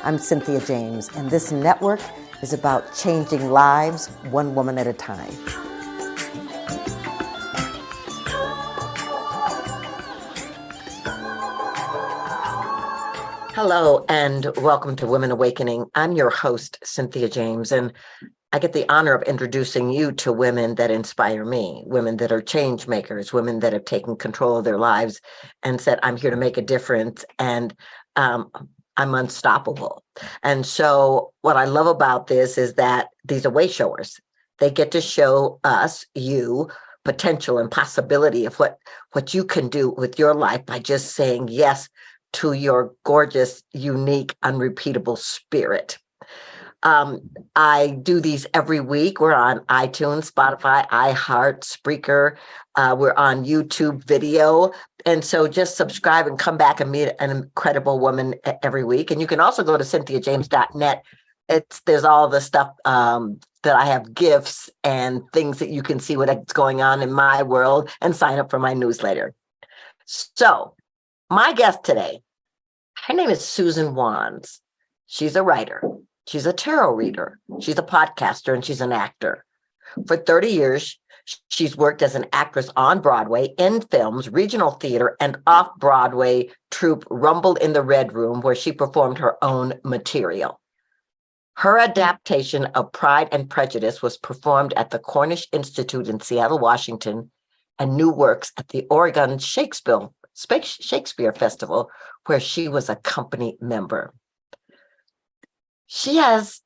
I'm Cynthia James, and this network is about changing lives one woman at a time. Hello, and welcome to Women Awakening. I'm your host, Cynthia James, and I get the honor of introducing you to women that inspire me, women that are change makers, women that have taken control of their lives and said, I'm here to make a difference, and I'm unstoppable. And so what I love about this is that these are way showers. They get to show us, you, potential and possibility of what you can do with your life by just saying yes to your gorgeous, unique, unrepeatable spirit. I do these every week. We're on iTunes, Spotify, iHeart, Spreaker. We're on YouTube video. And so just subscribe and come back and meet an incredible woman every week. And you can also go to cynthiajames.net. There's all the stuff that I have, gifts and things that you can see what's going on in my world and sign up for my newsletter. So my guest today, her name is Susan Wands. She's a writer. She's a tarot reader. She's a podcaster, and she's an actor. For 30 years, she's worked as an actress on Broadway, in films, regional theater, and off-Broadway troupe Rumble in the Red Room, where she performed her own material. Her adaptation of Pride and Prejudice was performed at the Cornish Institute in Seattle, Washington, and new works at the Oregon Shakespeare Festival, where she was a company member. She has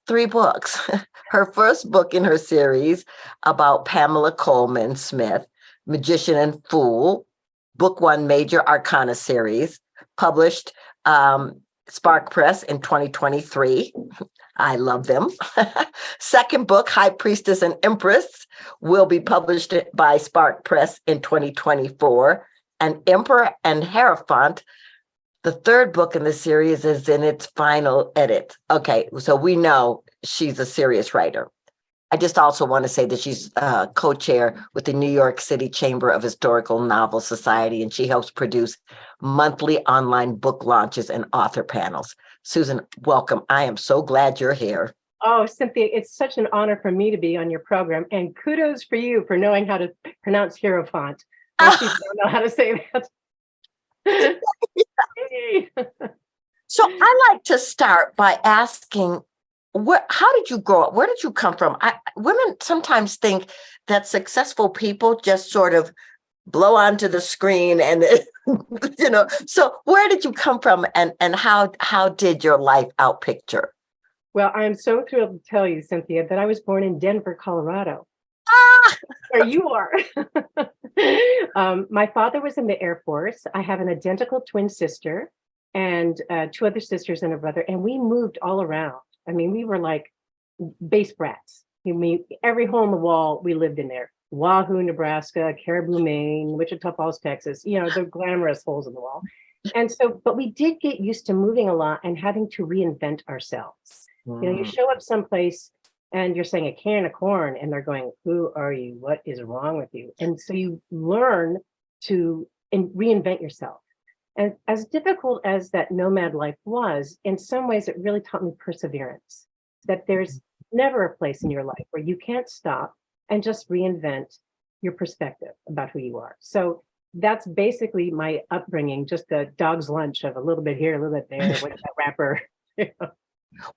3 books. Her first book in her series about Pamela Colman Smith, Magician and Fool, book One Major Arcana Series, published SparkPress in 2023. I love them. Second book, High Priestess and Empress, will be published by SparkPress in 2024. And Emperor and Hierophant, the third book in the series, is in its final edit. Okay, so we know she's a serious writer. I just also want to say that she's co-chair with the New York City Chamber of Historical Novel Society, and she helps produce monthly online book launches and author panels. Susan, welcome. I am so glad you're here. Oh, Cynthia, it's such an honor for me to be on your program, and kudos for you for knowing how to pronounce Hierophant. Most people don't know how to say that. So I like to start by asking, how did you grow up? Where did you come from? Women sometimes think that successful people just sort of blow onto the screen and, so where did you come from, and how did your life outpicture? Well, I'm so thrilled to tell you, Cynthia, that I was born in Denver, Colorado. Where you are. My father was in the Air Force. I have an identical twin sister and 2 other sisters and a brother, and we moved all around. I mean, we were like base brats. Every hole in the wall, we lived in there. Wahoo, Nebraska, Caribou, Maine, Wichita Falls, Texas, the glamorous holes in the wall. And so, but we did get used to moving a lot and having to reinvent ourselves. You show up someplace and you're saying a can of corn, and they're going, who are you? What is wrong with you? And so you learn to reinvent yourself. And as difficult as that nomad life was, in some ways, it really taught me perseverance, that there's never a place in your life where you can't stop and just reinvent your perspective about who you are. So that's basically my upbringing, just a dog's lunch of a little bit here, a little bit there, with that wrapper.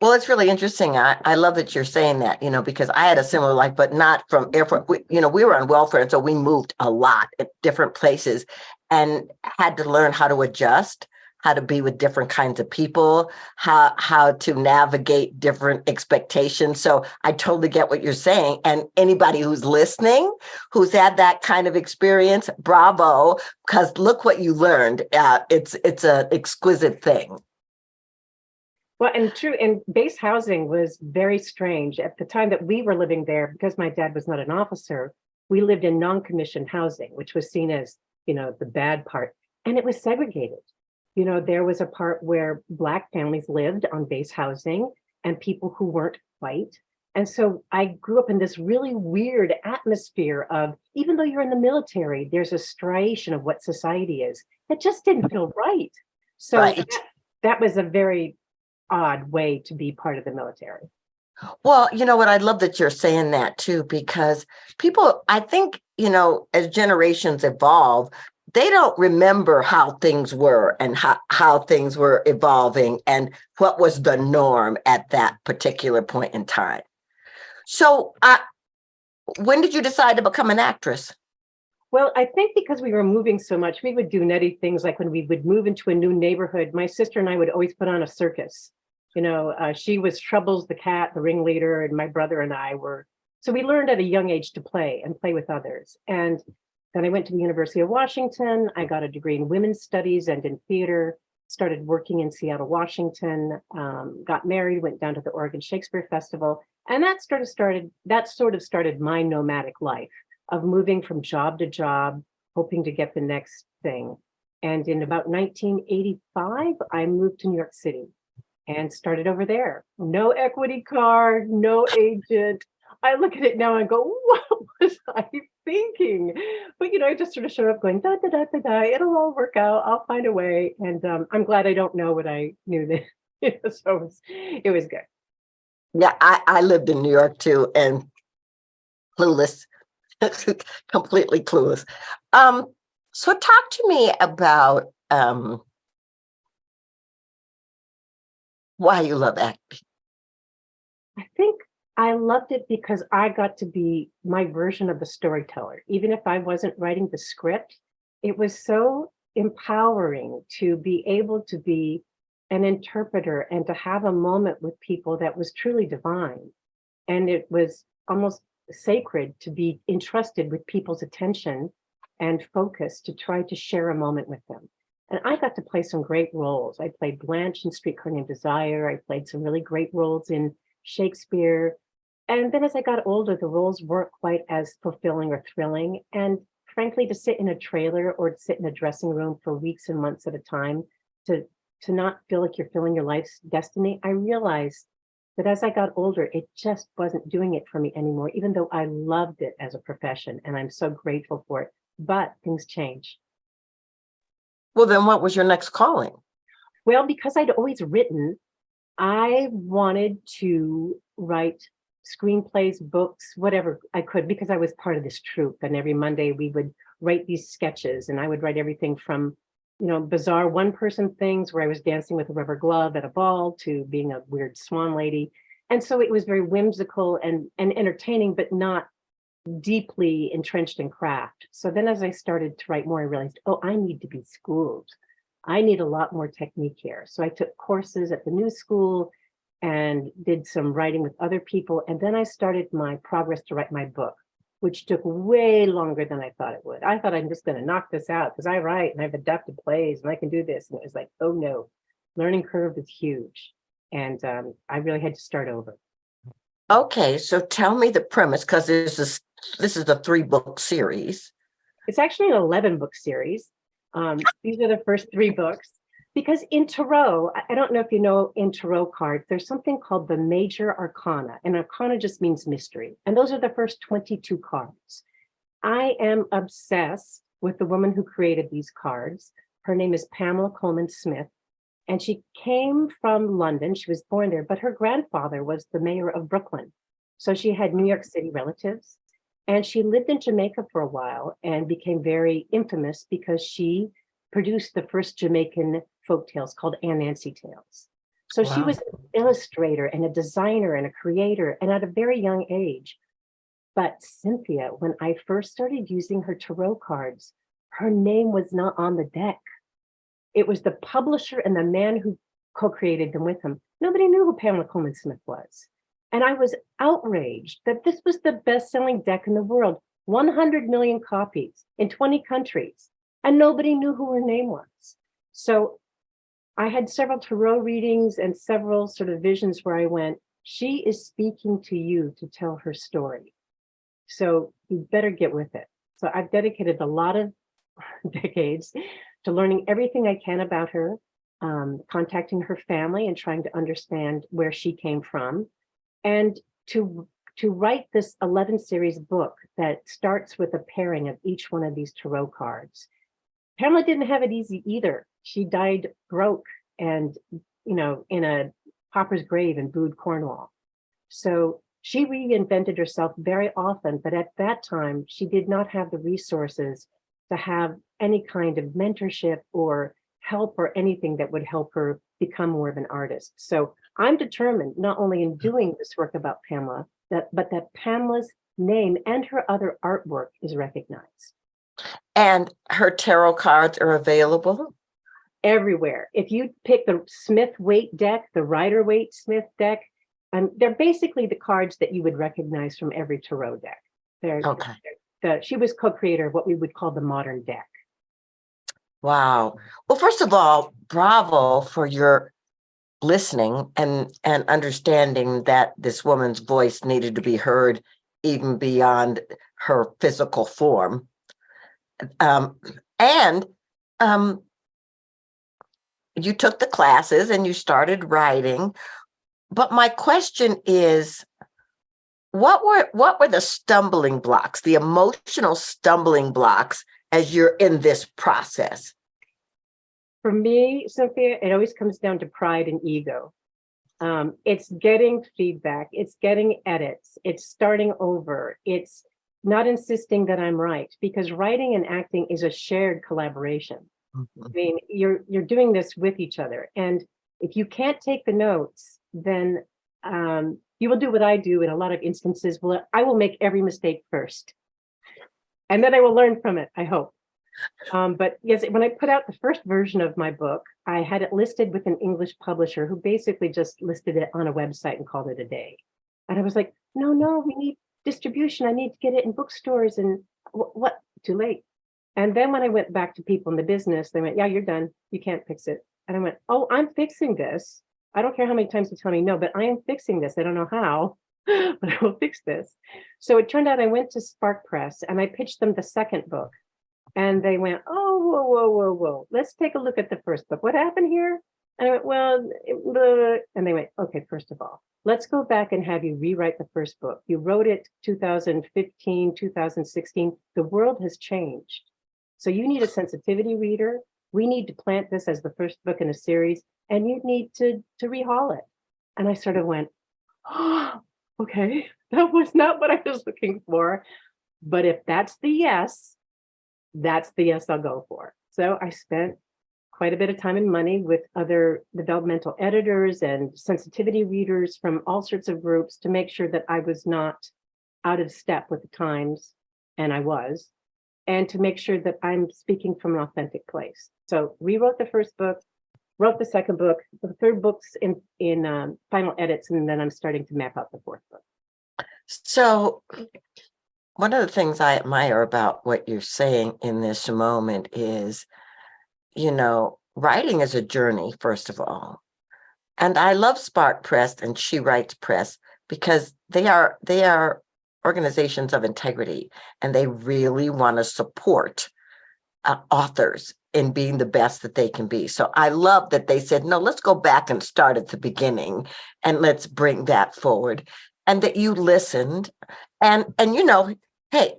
Well, it's really interesting. I love that you're saying that, because I had a similar life, but not from Air Force. We were on welfare, and so we moved a lot at different places and had to learn how to adjust, how to be with different kinds of people, how to navigate different expectations. So I totally get what you're saying. And anybody who's listening, who's had that kind of experience, bravo, because look what you learned. It's an exquisite thing. Well, and base housing was very strange. At the time that we were living there, because my dad was not an officer, we lived in non-commissioned housing, which was seen as, the bad part. And it was segregated. There was a part where Black families lived on base housing and people who weren't white. And so I grew up in this really weird atmosphere of, even though you're in the military, there's a striation of what society is. It just didn't feel right. So right. That was a very odd way to be part of the military. Well, you know what? I love that you're saying that too, because people, I think, as generations evolve, they don't remember how things were and how things were evolving and what was the norm at that particular point in time. So when did you decide to become an actress? Well, I think because we were moving so much, we would do nutty things like when we would move into a new neighborhood, my sister and I would always put on a circus. She was Troubles the cat, the ringleader, and my brother and I were. So we learned at a young age to play and play with others. And then I went to the University of Washington. I got a degree in women's studies and in theater, started working in Seattle, Washington, got married, went down to the Oregon Shakespeare Festival. And that sort of started my nomadic life of moving from job to job, hoping to get the next thing. And in about 1985, I moved to New York City and started over there. No equity card, no agent. I look at it now and go, what was I thinking? But, I just sort of showed up going, da, da, da, da, da. It'll all work out. I'll find a way. And I'm glad I don't know what I knew then. So it was good. Yeah, I lived in New York too, and clueless, completely clueless. So talk to me about why you love acting. I think I loved it because I got to be my version of the storyteller. Even if I wasn't writing the script, it was so empowering to be able to be an interpreter and to have a moment with people that was truly divine. And it was almost sacred to be entrusted with people's attention and focus to try to share a moment with them. And I got to play some great roles. I played Blanche in Streetcar Named Desire. I played some really great roles in Shakespeare. And then as I got older, the roles weren't quite as fulfilling or thrilling. And frankly, to sit in a trailer or to sit in a dressing room for weeks and months at a time, to not feel like you're filling your life's destiny, I realized that as I got older, it just wasn't doing it for me anymore, even though I loved it as a profession and I'm so grateful for it. But things change. Well, then what was your next calling? Well, because I'd always written, I wanted to write screenplays, books, whatever I could, because I was part of this troupe. And every Monday we would write these sketches, and I would write everything from, bizarre one-person things where I was dancing with a rubber glove at a ball to being a weird swan lady. And so it was very whimsical and entertaining, but not deeply entrenched in craft. So then as I started to write more, I realized, I need to be schooled. I need a lot more technique here. So I took courses at the New School and did some writing with other people. And then I started my progress to write my book, which took way longer than I thought it would. I thought I'm just going to knock this out because I write and I've adapted plays and I can do this. And it was like, oh no, learning curve is huge. And I really had to start over. Okay, so tell me the premise, because this is a 3-book series. It's actually an 11-book series. These are the first 3 books. Because in Tarot, I don't know if you know, in Tarot cards, there's something called the Major Arcana. And Arcana just means mystery. And those are the first 22 cards. I am obsessed with the woman who created these cards. Her name is Pamela Colman Smith. And she came from London. She was born there, but her grandfather was the mayor of Brooklyn. So she had New York City relatives. And she lived in Jamaica for a while and became very infamous because she produced the first Jamaican folk tales called Nancy tales. So wow. She was an illustrator and a designer and a creator, and at a very young age. But Cynthia, when I first started using her tarot cards, her name was not on the deck. It was the publisher and the man who co-created them with him. Nobody knew who Pamela Colman Smith was. And I was outraged that this was the best-selling deck in the world, 100 million copies in 20 countries, and nobody knew who her name was. So I had several tarot readings and several sort of visions where I went, she is speaking to you to tell her story. So you better get with it. So I've dedicated a lot of decades to learning everything I can about her, contacting her family and trying to understand where she came from, and to write this 11 series book that starts with a pairing of each one of these tarot cards. Pamela didn't have it easy either. She died broke and, in a Popper's grave in Bude, Cornwall. So she reinvented herself very often, but at that time, she did not have the resources to have any kind of mentorship or help or anything that would help her become more of an artist. So I'm determined, not only in doing this work about Pamela, but that Pamela's name and her other artwork is recognized. And her tarot cards are available? Everywhere. If you pick the Smith Waite deck, the Rider-Waite Smith deck, they're basically the cards that you would recognize from every tarot deck. She was co-creator of what we would call the modern deck. Wow. Well, first of all, bravo for your listening and understanding that this woman's voice needed to be heard even beyond her physical form. You took the classes and you started writing. But my question is, what were the stumbling blocks, the emotional stumbling blocks as you're in this process? For me, Cynthia, it always comes down to pride and ego. It's getting feedback, it's getting edits, it's starting over, it's not insisting that I'm right, because writing and acting is a shared collaboration. I mean, you're doing this with each other. And if you can't take the notes, then you will do what I do in a lot of instances. Well, I will make every mistake first, and then I will learn from it, I hope. But yes, when I put out the first version of my book, I had it listed with an English publisher who basically just listed it on a website and called it a day. And I was like, no, we need distribution. I need to get it in bookstores, and what? Too late. And then when I went back to people in the business, they went, yeah, you're done. You can't fix it. And I went, oh, I'm fixing this. I don't care how many times you tell me no, but I am fixing this. I don't know how, but I will fix this. So it turned out I went to SparkPress and I pitched them the second book. And they went, oh, whoa. Let's take a look at the first book. What happened here? And I went, well, and they went, okay, first of all, let's go back and have you rewrite the first book. You wrote it 2015, 2016. The world has changed. So you need a sensitivity reader. We need to plant this as the first book in a series, and you need to rehaul it. And I sort of went, oh, okay, that was not what I was looking for. But if that's the yes I'll go for. So I spent quite a bit of time and money with other developmental editors and sensitivity readers from all sorts of groups to make sure that I was not out of step with the times, and I was, and to make sure that I'm speaking from an authentic place. So rewrote the first book, wrote the second book, the third book's in final edits, and then I'm starting to map out the fourth book. So one of the things I admire about what you're saying in this moment is, writing is a journey, first of all. And I love SparkPress and She Writes Press because they are organizations of integrity, and they really want to support authors in being the best that they can be. So I love that they said, no, let's go back and start at the beginning and let's bring that forward, and that you listened and hey,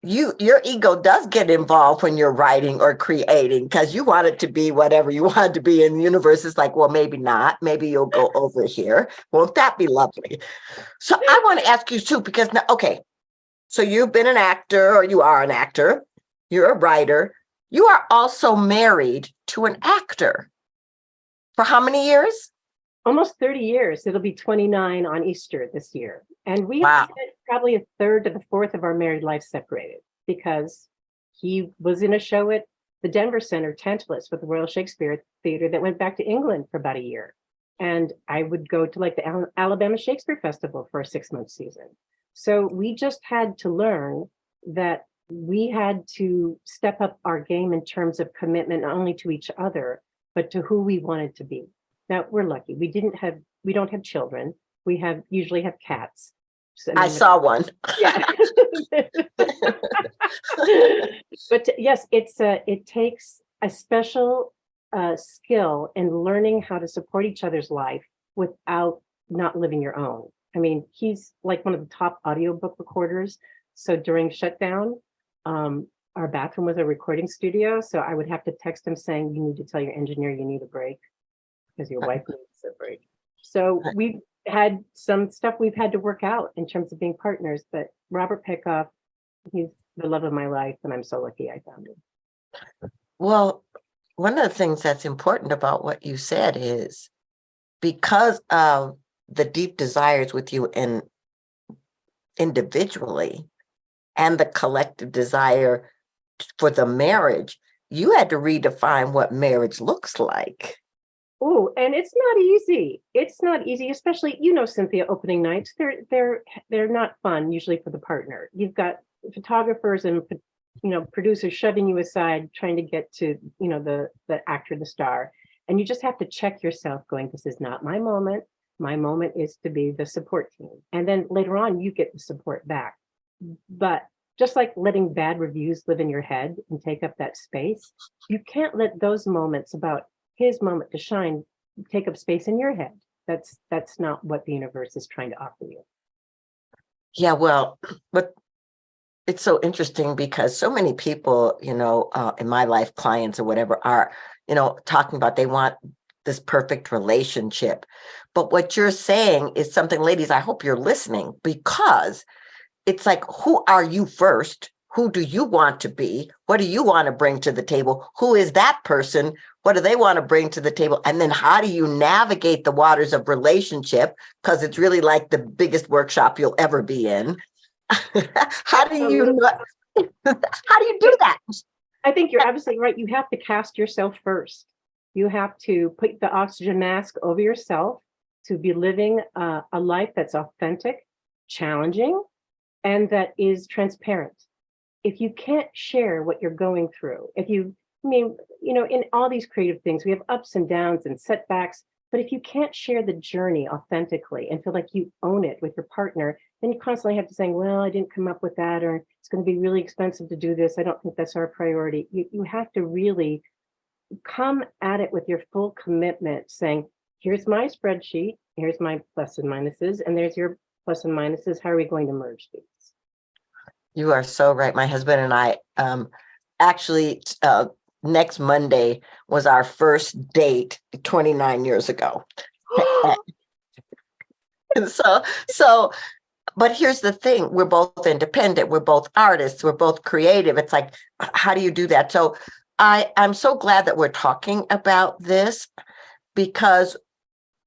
your ego does get involved when you're writing or creating, because you want it to be whatever you want it to be, and the universe is like, well, maybe not, maybe you'll go over here. Won't that be lovely? So I want to ask you too, because now, okay, so you've been an actor, or you are an actor, you're a writer, you are also married to an actor. For how many years? Almost 30 years. It'll be 29 on Easter this year. And we Wow. have spent probably a third to the fourth of our married life separated, because he was in a show at the Denver Center, Tantalus, with the Royal Shakespeare Theater that went back to England for about a year. And I would go to like the Alabama Shakespeare Festival for a 6-month season. So we just had to learn that we had to step up our game in terms of commitment, not only to each other, but to who we wanted to be. Now, we're lucky. We don't have children. We usually have cats. So, I saw one. Yeah. But yes, it takes a special skill in learning how to support each other's life without not living your own. I mean, he's like one of the top audiobook recorders. So during shutdown, our bathroom was a recording studio. So I would have to text him saying, you need to tell your engineer you need a break. because your wife needs a break. So we've had some stuff we've had to work out in terms of being partners, but Robert Peckoff, he's the love of my life, and I'm so lucky I found him. Well, one of the things that's important about what you said is because of the deep desires with you in individually and the collective desire for the marriage, you had to redefine what marriage looks like. Oh, and it's not easy. It's not easy, especially, Cynthia, opening nights. They're not fun usually for the partner. You've got photographers and producers shoving you aside, trying to get to the actor, the star, and you just have to check yourself, going, "This is not my moment. My moment is to be the support team," and then later on you get the support back. But just like letting bad reviews live in your head and take up that space, you can't let those moments about his moment to shine take up space in your head. That's not what the universe is trying to offer you. Yeah, well, but it's so interesting because so many people, in my life, clients or whatever, are, talking about they want this perfect relationship. But what you're saying is something, ladies, I hope you're listening, because it's like, who are you first? Who do you want to be? What do you want to bring to the table? Who is that person? What do they want to bring to the table? And then how do you navigate the waters of relationship? Because it's really like the biggest workshop you'll ever be in. How do you do that? I think you're absolutely right. You have to cast yourself first. You have to put the oxygen mask over yourself to be living a life that's authentic, challenging, and that is transparent. If you can't share what you're going through, in all these creative things, we have ups and downs and setbacks, but if you can't share the journey authentically and feel like you own it with your partner, then you constantly have to say, well, I didn't come up with that, or it's going to be really expensive to do this. I don't think that's our priority. You have to really come at it with your full commitment, saying, here's my spreadsheet, here's my plus and minuses, and there's your plus and minuses. How are we going to merge these? You are so right. My husband and I actually next Monday was our first date 29 years ago. And but here's the thing, we're both independent, we're both artists, we're both creative. It's like, how do you do that? So I'm so glad that we're talking about this, because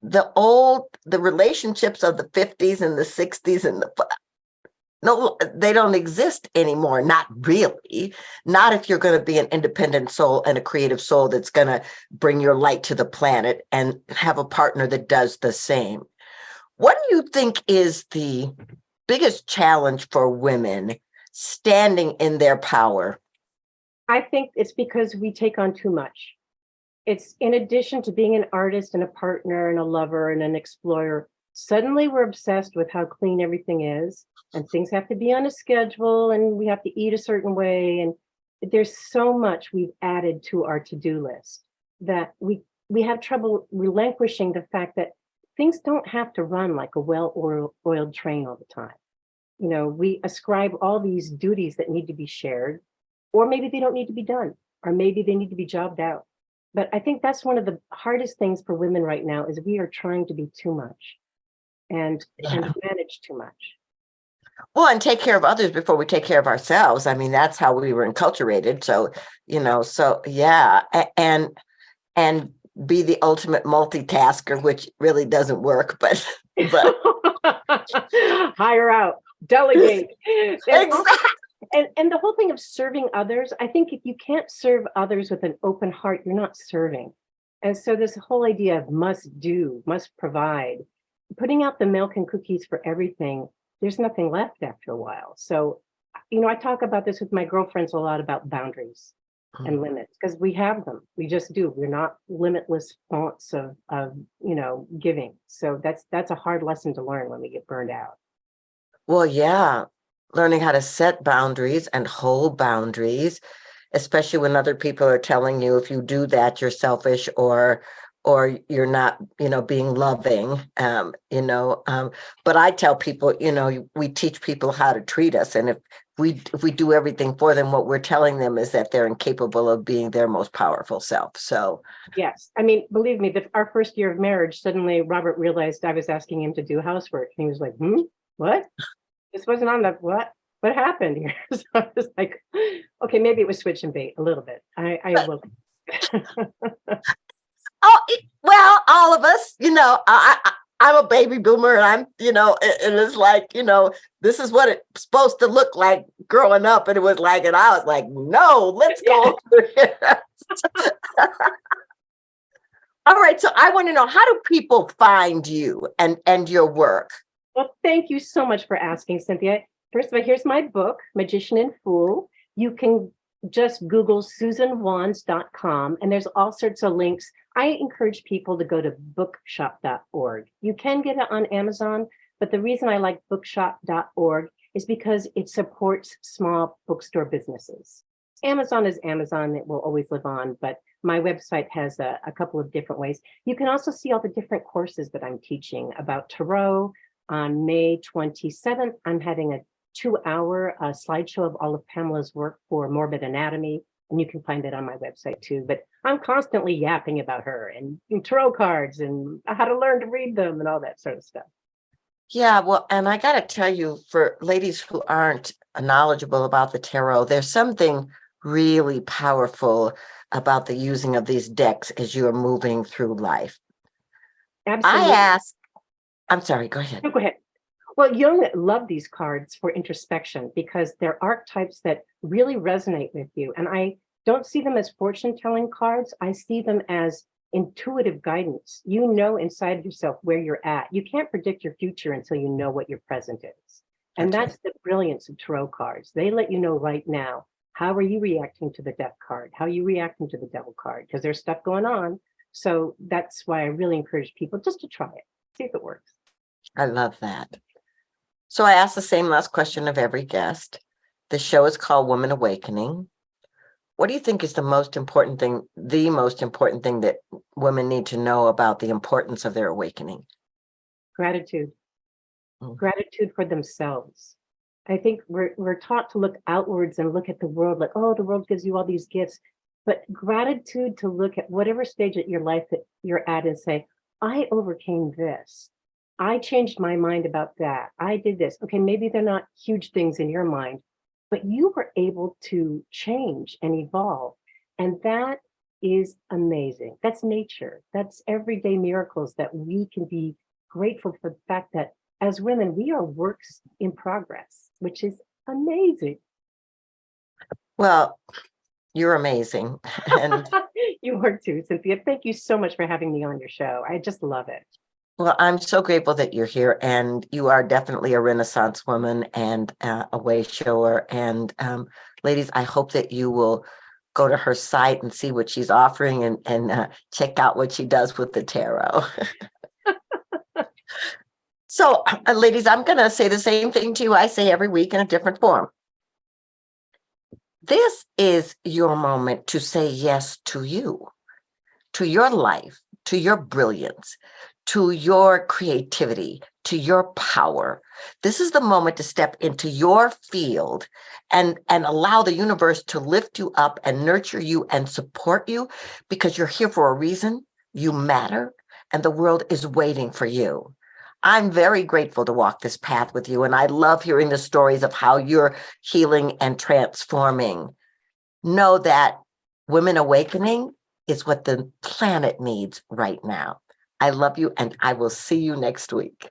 the relationships of the 50s and the 60s and no, they don't exist anymore. Not really. Not if you're going to be an independent soul and a creative soul that's going to bring your light to the planet and have a partner that does the same. What do you think is the biggest challenge for women standing in their power? I think it's because we take on too much. It's in addition to being an artist and a partner and a lover and an explorer, suddenly we're obsessed with how clean everything is, and things have to be on a schedule, and we have to eat a certain way. And there's so much we've added to our to-do list that we have trouble relinquishing the fact that things don't have to run like a well-oiled train all the time. We ascribe all these duties that need to be shared, or maybe they don't need to be done, or maybe they need to be jobbed out. But I think that's one of the hardest things for women right now, is we are trying to be too much and manage too much. Well, and take care of others before we take care of ourselves. I mean, that's how we were enculturated. So, yeah, and be the ultimate multitasker, which really doesn't work, but hire out, delegate. Exactly. And the whole thing of serving others, I think if you can't serve others with an open heart, you're not serving. And so this whole idea of must do, must provide, putting out the milk and cookies for everything, there's nothing left after a while. So, I talk about this with my girlfriends a lot, about boundaries and limits, because we have them. We just do. We're not limitless fonts of giving. So that's a hard lesson to learn when we get burned out. Well, yeah, learning how to set boundaries and hold boundaries, especially when other people are telling you if you do that, you're selfish or you're not, being loving, but I tell people, we teach people how to treat us. And if we do everything for them, what we're telling them is that they're incapable of being their most powerful self. So Yes. I mean, believe me, our first year of marriage, suddenly Robert realized I was asking him to do housework. And he was like, what? This wasn't on the what happened here? So I was like, okay, maybe it was switch and bait a little bit. I will. well, all of us, I'm a baby boomer, and I'm, and it's like, this is what it's supposed to look like growing up. And it was like, and I was like, no, let's go. All right. So I want to know, how do people find you and your work? Well, thank you so much for asking, Cynthia. First of all, here's my book, Magician and Fool. You can just Google SusanWands.com, and there's all sorts of links. I encourage people to go to bookshop.org. You can get it on Amazon, but the reason I like bookshop.org is because it supports small bookstore businesses. Amazon is Amazon, it will always live on, but my website has a couple of different ways. You can also see all the different courses that I'm teaching about tarot. On May 27th, I'm having a 2-hour slideshow of all of Pamela's work for Morbid Anatomy, and you can find it on my website too. But I'm constantly yapping about her and tarot cards and how to learn to read them and all that sort of stuff. Yeah, well, and I got to tell you, for ladies who aren't knowledgeable about the tarot, there's something really powerful about the using of these decks as you are moving through life. Absolutely. I'm sorry, go ahead. No, go ahead. Well, Jung loved these cards for introspection because they're archetypes that really resonate with you. And I don't see them as fortune-telling cards. I see them as intuitive guidance. You know inside yourself where you're at. You can't predict your future until you know what your present is. And that's the brilliance of tarot cards. They let you know right now, how are you reacting to the death card? How are you reacting to the devil card? Because there's stuff going on. So that's why I really encourage people just to try it, see if it works. I love that. So I ask the same last question of every guest. The show is called Woman Awakening. What do you think is the most important thing that women need to know about the importance of their awakening? Gratitude. Gratitude for themselves. I think we're taught to look outwards and look at the world like, oh, the world gives you all these gifts. But gratitude to look at whatever stage of your life that you're at and say, I overcame this. I changed my mind about that. I did this. Okay, maybe they're not huge things in your mind, but you were able to change and evolve. And that is amazing. That's nature. That's everyday miracles that we can be grateful for the fact that as women, we are works in progress, which is amazing. Well, you're amazing. And you are too, Cynthia. Thank you so much for having me on your show. I just love it. Well, I'm so grateful that you're here, and you are definitely a Renaissance woman and a way shower. And ladies, I hope that you will go to her site and see what she's offering and check out what she does with the tarot. So, ladies, I'm going to say the same thing to you I say every week in a different form. This is your moment to say yes to you, to your life, to your brilliance, to your creativity, to your power. This is the moment to step into your field and allow the universe to lift you up and nurture you and support you, because you're here for a reason. You matter, and the world is waiting for you. I'm very grateful to walk this path with you, and I love hearing the stories of how you're healing and transforming. Know that Women Awakening is what the planet needs right now. I love you, and I will see you next week.